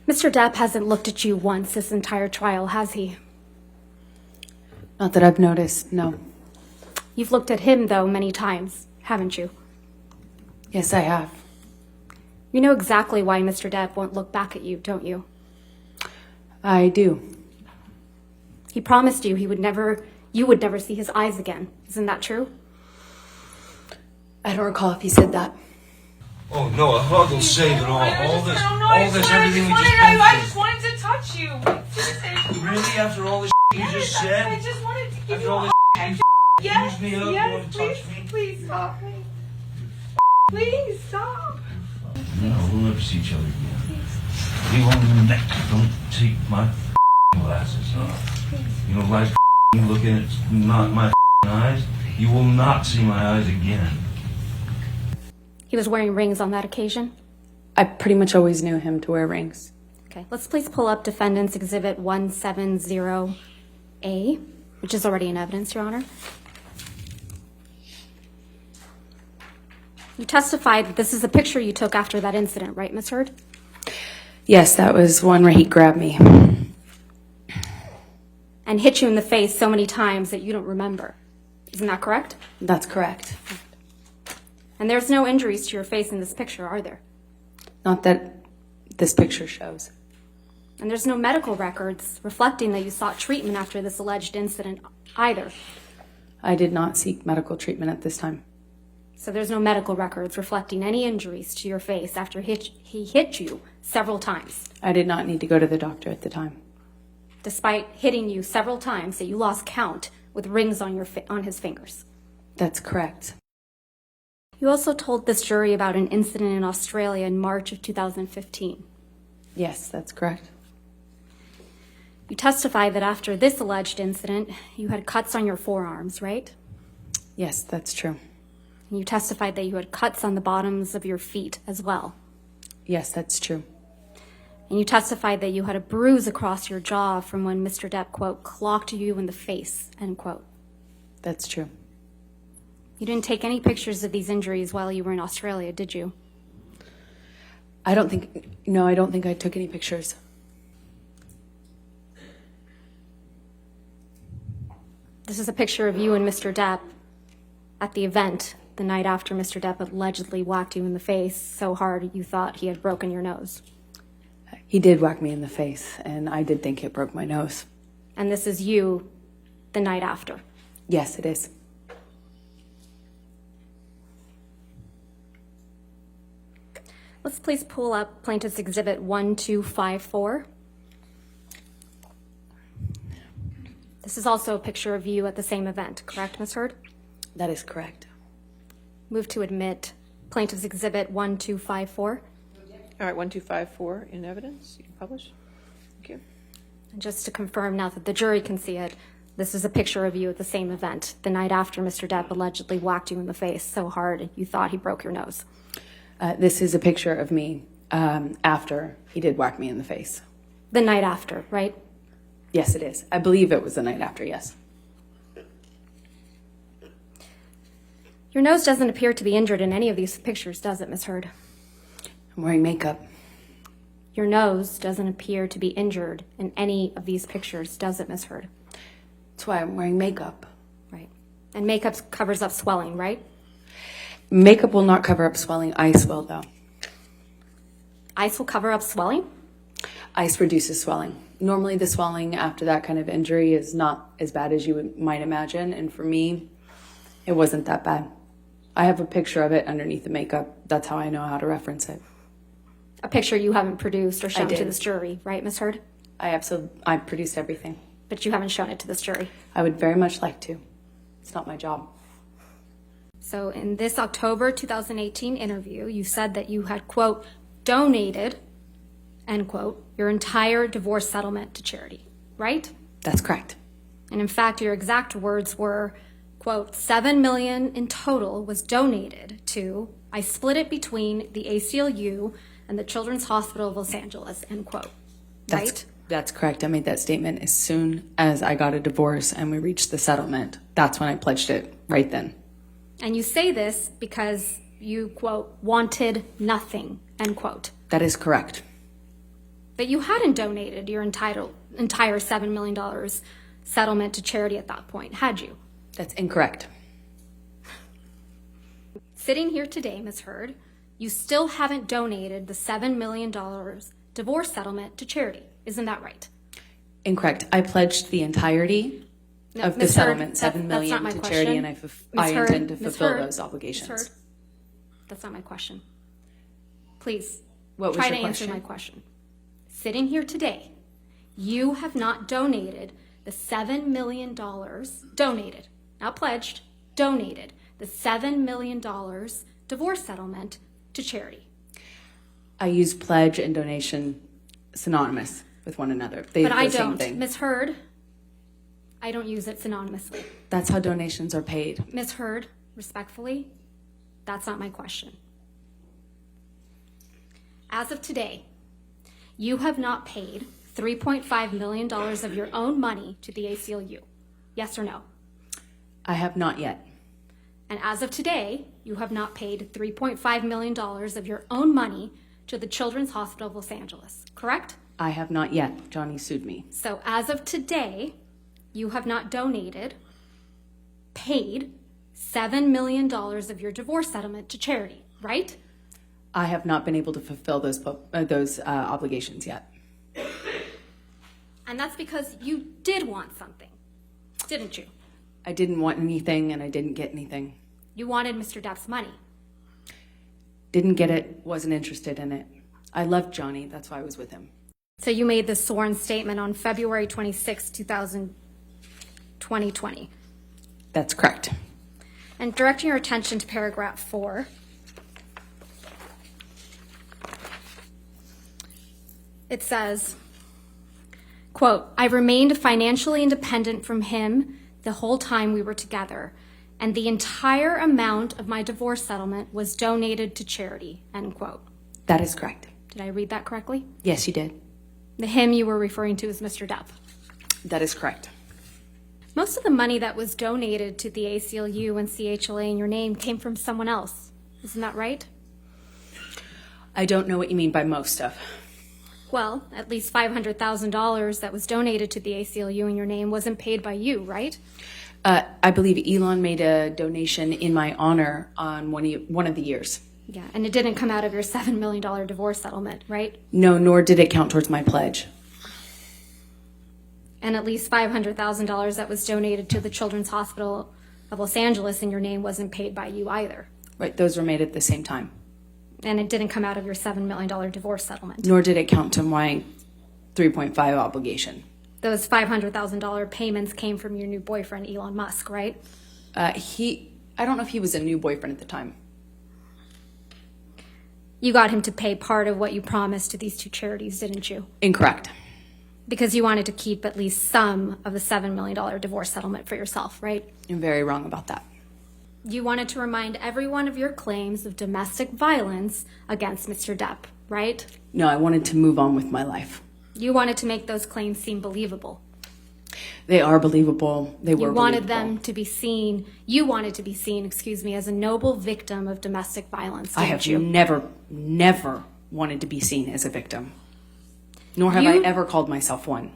Mr. Depp hasn't looked at you once this entire trial, has he? Not that I've noticed, no. You've looked at him, though, many times, haven't you? Yes, I have. You know exactly why Mr. Depp won't look back at you, don't you? I do. He promised you you would never see his eyes again. Isn't that true? I don't recall if he said that. Oh no, a hug will save it all. Everything we just I went just wanted to touch you. through. Really? After all the you just said? I just wanted to give After you all a the hug. you Yes, used me up, you yes, want to please, touch me? please stop me. Please stop. No, we'll never see each other again. You won't don't take my glasses off. You don't like looking at not my eyes? You will not see my eyes again. He was wearing rings on that occasion? I pretty much always knew him to wear rings. Okay, let's please pull up Defendant's Exhibit 170A, which is already in evidence, Your Honor. You testified that this is a picture you took after that incident, right, Ms. Heard? Yes, that was one where he grabbed me. And hit you in the face so many times that you don't remember. Isn't that correct? That's correct. And there's no injuries to your face in this picture, are there? Not that this picture shows. And there's no medical records reflecting that you sought treatment after this alleged incident either. I did not seek medical treatment at this time. So there's no medical records reflecting any injuries to your face after he hit you several times. I did not need to go to the doctor at the time. Despite hitting you several times that you lost count with rings on his fingers. That's correct. You also told this jury about an incident in Australia in March of 2015. Yes, that's correct. You testified that after this alleged incident, you had cuts on your forearms, right? Yes, that's true. And you testified that you had cuts on the bottoms of your feet as well. Yes, that's true. And you testified that you had a bruise across your jaw from when Mr. Depp, quote, clocked you in the face, end quote. That's true. You didn't take any pictures of these injuries while you were in Australia, did you? I don't think I took any pictures. This is a picture of you and Mr. Depp at the event the night after Mr. Depp allegedly whacked you in the face so hard you thought he had broken your nose. He did whack me in the face, and I did think it broke my nose. And this is you the night after. Yes, it is. Let's please pull up Plaintiff's Exhibit 1254. This is also a picture of you at the same event, correct, Ms. Heard? That is correct. Move to admit Plaintiff's Exhibit 1254. All right, 1254 in evidence. You can publish. Thank you. And just to confirm now that the jury can see it, this is a picture of you at the same event, the night after Mr. Depp allegedly whacked you in the face so hard you thought he broke your nose. This is a picture of me after he did whack me in the face. The night after, right? Yes, it is. I believe it was the night after, yes. Your nose doesn't appear to be injured in any of these pictures, does it, Ms. Heard? I'm wearing makeup. Your nose doesn't appear to be injured in any of these pictures, does it, Ms. Heard? That's why I'm wearing makeup. Right. And makeup covers up swelling, right? Makeup will not cover up swelling. Ice will, though. Ice will cover up swelling? Ice reduces swelling. Normally, the swelling after that kind of injury is not as bad as you might imagine, and for me, it wasn't that bad. I have a picture of it underneath the makeup. That's how I know how to reference it. A picture you haven't produced or shown did. to this jury, right, Ms. Heard? I produced everything. But you haven't shown it to this jury. I would very much like to. It's not my job. So in this October 2018 interview, you said that you had, quote, donated, end quote, your entire divorce settlement to charity, right? That's correct. And in fact, your exact words were, quote, $7 million in total was donated to, I split it between the ACLU and the Children's Hospital of Los Angeles, end quote, right? That's correct. I made that statement as soon as I got a divorce and we reached the settlement. That's when I pledged it, right then. And you say this because you, quote, wanted nothing, end quote. That is correct. But you hadn't donated your entire $7 million settlement to charity at that point, had you? That's incorrect. Sitting here today, Ms. Heard, you still haven't donated the $7 million divorce settlement to charity. Isn't that right? Incorrect. I pledged the entirety of the Ms. Heard, settlement, that's $7 not million my to question. charity, and I Ms. Heard, intend to Ms. fulfill Heard, those obligations. Ms. Heard, that's not my question. Please, What was try your to answer question? my question. Sitting here today, you have not donated the $7 million, donated, not pledged, donated the $7 million divorce settlement to charity. I use pledge and donation synonymous with one another. But They're I the same don't. thing. Ms. Heard, I don't use it synonymously. That's how donations are paid. Ms. Heard, respectfully, that's not my question. As of today, you have not paid $3.5 million of your own money to the ACLU. Yes or no? I have not yet. And as of today, you have not paid $3.5 million of your own money to the Children's Hospital of Los Angeles, correct? I have not yet. Johnny sued me. So as of today, you have not donated, paid $7 million of your divorce settlement to charity, right? I have not been able to fulfill those obligations yet. And that's because you did want something, didn't you? I didn't want anything, and I didn't get anything. You wanted Mr. Depp's money. Didn't get it, wasn't interested in it. I loved Johnny, that's why I was with him. So you made this sworn statement on February 26, 2020. That's correct. And directing your attention to paragraph 4, it says, quote, I remained financially independent from him the whole time we were together, and the entire amount of my divorce settlement was donated to charity, end quote. That is correct. Did I read that correctly? Yes, you did. The him you were referring to is Mr. Depp. That is correct. Most of the money that was donated to the ACLU and CHLA in your name came from someone else. Isn't that right? I don't know what you mean by most of. Well, at least $500,000 that was donated to the ACLU in your name wasn't paid by you, right? I believe Elon made a donation in my honor on one of the years. Yeah, and it didn't come out of your $7 million divorce settlement, right? No, nor did it count towards my pledge. And at least $500,000 that was donated to the Children's Hospital of Los Angeles in your name wasn't paid by you either. Right, those were made at the same time. And it didn't come out of your $7 million divorce settlement. Nor did it count to my 3.5 obligation. Those $500,000 payments came from your new boyfriend, Elon Musk, right? I don't know if he was a new boyfriend at the time. You got him to pay part of what you promised to these two charities, didn't you? Incorrect. Because you wanted to keep at least some of the $7 million divorce settlement for yourself, right? You're very wrong about that. You wanted to remind everyone of your claims of domestic violence against Mr. Depp, right? No, I wanted to move on with my life. You wanted to make those claims seem believable. They are believable. They were You wanted believable. them to be seen, you wanted to be seen, as a noble victim of domestic violence, I didn't have you? never wanted to be seen as a victim. Nor have You- I ever called myself one.